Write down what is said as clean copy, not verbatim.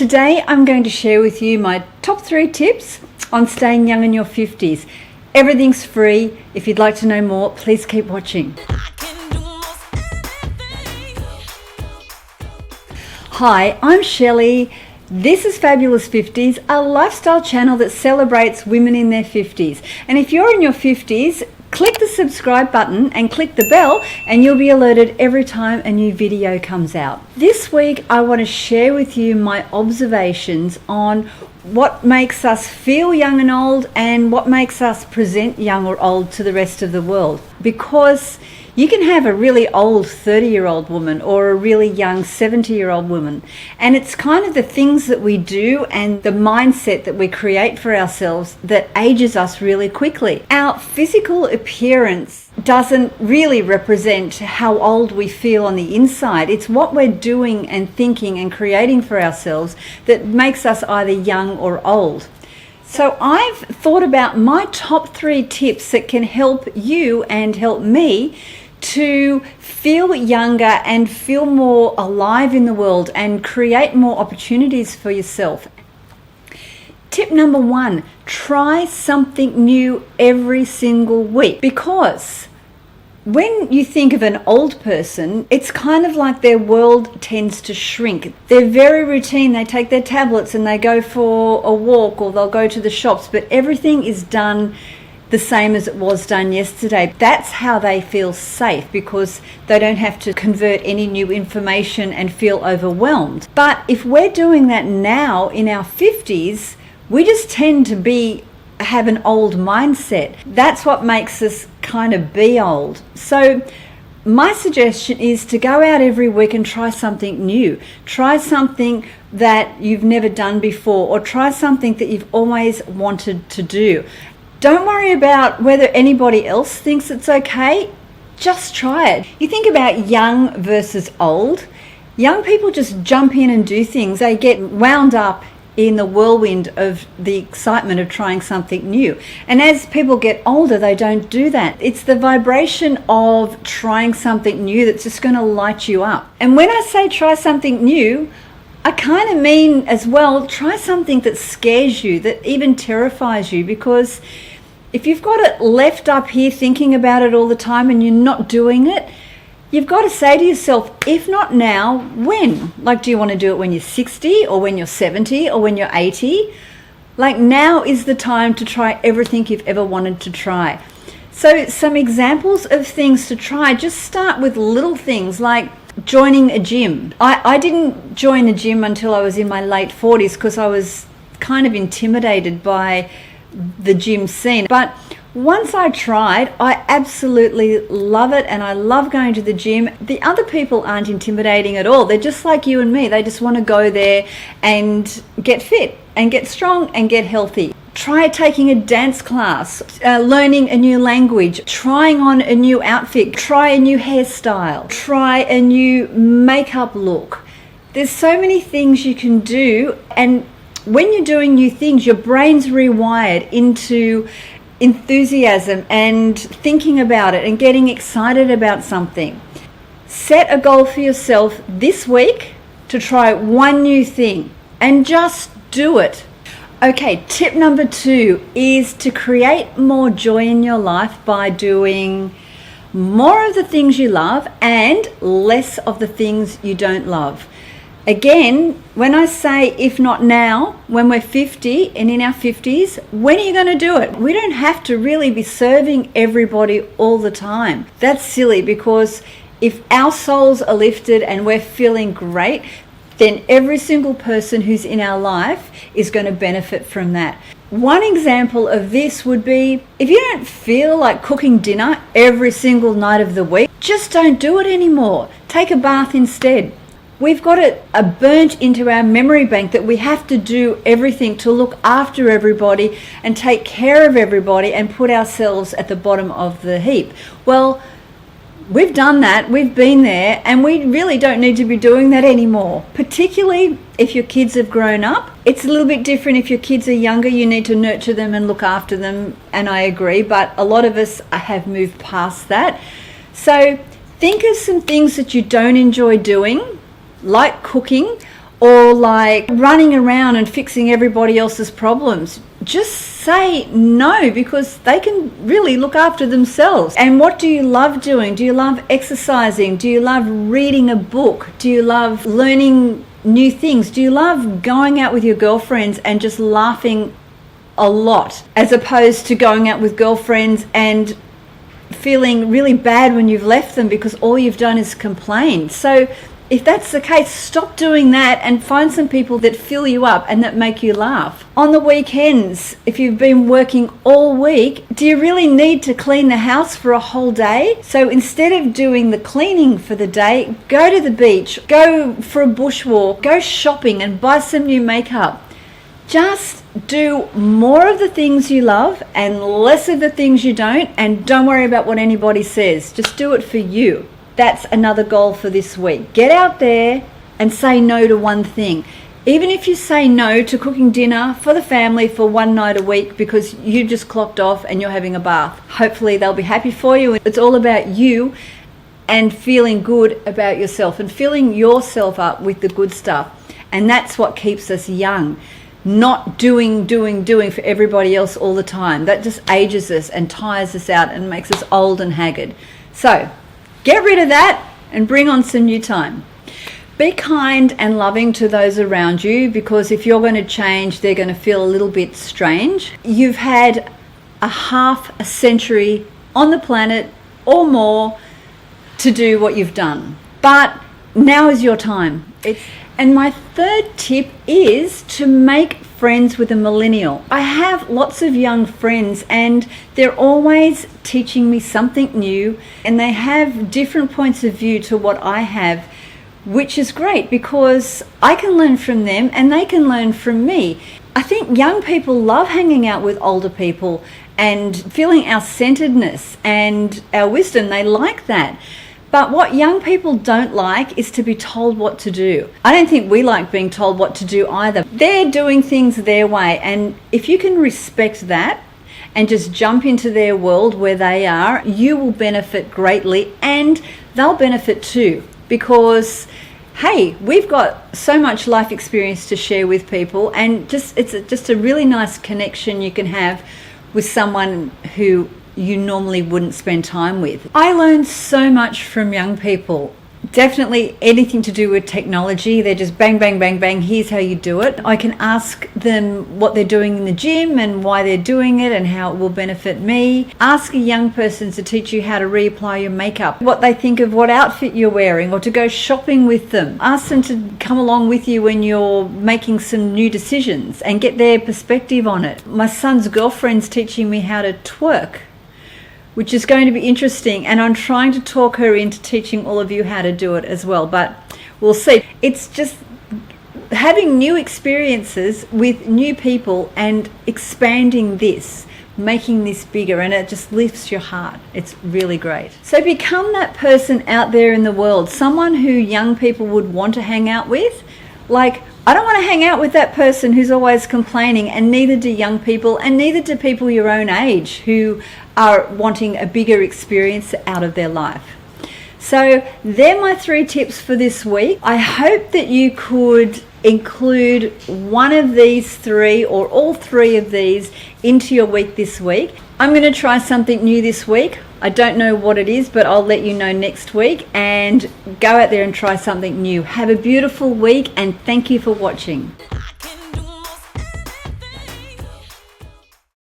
Today I'm going to share with you my top 3 tips on staying young in your 50s. Everything's free. If you'd like to know more, please keep watching. Hi, I'm Schellea. This is Fabulous 50s, a lifestyle channel that celebrates women in their 50s. And if you're in your 50s, click the subscribe button and click the bell and you'll be alerted every time a new video comes out. This week I want to share with you my observations on what makes us feel young and old and what makes us present young or old to the rest of the world. Because you can have a really old 30-year-old woman or a really young 70-year-old woman. And it's kind of the things that we do and the mindset that we create for ourselves that ages us really quickly. Our physical appearance doesn't really represent how old we feel on the inside. It's what we're doing and thinking and creating for ourselves that makes us either young or old. So I've thought about my top 3 tips that can help you and help me to feel younger and feel more alive in the world and create more opportunities for yourself. Tip number 1, try something new every single week, because when you think of an old person, it's kind of like their world tends to shrink. They're very routine. They take their tablets and they go for a walk or they'll go to the shops, but everything is done the same as it was done yesterday. That's how they feel safe, because they don't have to convert any new information and feel overwhelmed. But if we're doing that now in our 50s, we just tend to have an old mindset. That's what makes us kind of be old. So my suggestion is to go out every week and try something new. Try something that you've never done before, or try something that you've always wanted to do. Don't worry about whether anybody else thinks it's okay. Just try it. You think about young versus old. Young people just jump in and do things. They get wound up in the whirlwind of the excitement of trying something new. And as people get older, they don't do that. It's the vibration of trying something new that's just going to light you up. And when I say try something new, I kind of mean as well, try something that scares you, that even terrifies you, because if you've got it left up here thinking about it all the time and you're not doing it, you've got to say to yourself, if not now, when? Like, do you want to do it when you're 60 or when you're 70 or when you're 80? Like, now is the time to try everything you've ever wanted to try. So some examples of things to try, just start with little things like joining a gym. I didn't join a gym until I was in my late 40s because I was kind of intimidated by the gym scene. But once I tried, I absolutely love it, and I love going to the gym. The other people aren't intimidating at all. They're just like you and me. They just want to go there and get fit and get strong and get healthy. Try taking a dance class, learning a new language, trying on a new outfit, try a new hairstyle, try a new makeup look. There's so many things you can do, and when you're doing new things, your brain's rewired into enthusiasm and thinking about it and getting excited about something. Set a goal for yourself this week to try one new thing and just do it. Okay, tip number 2 is to create more joy in your life by doing more of the things you love and less of the things you don't love. Again, when I say if not now, when we're 50 and in our 50s, when are you going to do it? We don't have to really be serving everybody all the time. That's silly, because if our souls are lifted and we're feeling great, then every single person who's in our life is going to benefit from that. One example of this would be, if you don't feel like cooking dinner every single night of the week, just don't do it anymore. Take a bath instead. We've got it burnt into our memory bank that we have to do everything to look after everybody and take care of everybody and put ourselves at the bottom of the heap. Well, we've done that, we've been there, and we really don't need to be doing that anymore. Particularly if your kids have grown up. It's a little bit different if your kids are younger. You need to nurture them and look after them, and I agree, but a lot of us have moved past that. So think of some things that you don't enjoy doing, like cooking, or like running around and fixing everybody else's problems. Just say no, because they can really look after themselves. And what do you love doing? Do you love exercising? Do you love reading a book? Do you love learning new things? Do you love going out with your girlfriends and just laughing a lot, as opposed to going out with girlfriends and feeling really bad when you've left them because all you've done is complain? So if that's the case, stop doing that and find some people that fill you up and that make you laugh. On the weekends, if you've been working all week, do you really need to clean the house for a whole day? So instead of doing the cleaning for the day, go to the beach, go for a bushwalk, go shopping and buy some new makeup. Just do more of the things you love and less of the things you don't, and don't worry about what anybody says. Just do it for you. That's another goal for this week. Get out there and say no to one thing. Even if you say no to cooking dinner for the family for one night a week because you just clocked off and you're having a bath, hopefully they'll be happy for you. It's all about you and feeling good about yourself and filling yourself up with the good stuff. And that's what keeps us young. Not doing for everybody else all the time. That just ages us and tires us out and makes us old and haggard. So get rid of that and bring on some new time. Be kind and loving to those around you, because if you're going to change, they're going to feel a little bit strange. You've had a half a century on the planet or more to do what you've done. But now is your time. And my third tip is to make friends with a millennial. I have lots of young friends and they're always teaching me something new, and they have different points of view to what I have, which is great because I can learn from them and they can learn from me. I think young people love hanging out with older people and feeling our centeredness and our wisdom. They like that. But what young people don't like is to be told what to do. I don't think we like being told what to do either. They're doing things their way, and if you can respect that and just jump into their world where they are, you will benefit greatly, and they'll benefit too, because hey, we've got so much life experience to share with people, and it's just a really nice connection you can have with someone who you normally wouldn't spend time with. I learned so much from young people. Definitely anything to do with technology. They're just bang, bang, bang, bang. Here's how you do it. I can ask them what they're doing in the gym and why they're doing it and how it will benefit me. Ask a young person to teach you how to reapply your makeup, what they think of what outfit you're wearing, or to go shopping with them. Ask them to come along with you when you're making some new decisions and get their perspective on it. My son's girlfriend's teaching me how to twerk, which is going to be interesting, and I'm trying to talk her into teaching all of you how to do it as well, but we'll see. It's just having new experiences with new people and expanding this, making this bigger, and it just lifts your heart. It's really great. So become that person out there in the world, someone who young people would want to hang out with. Like, I don't want to hang out with that person who's always complaining, and neither do young people, and neither do people your own age who are wanting a bigger experience out of their life. So they're my 3 tips for this week. I hope that you could include one of these 3 or all 3 of these into your week this week. I'm going to try something new this week. I don't know what it is, but I'll let you know next week, and go out there and try something new. Have a beautiful week, and thank you for watching.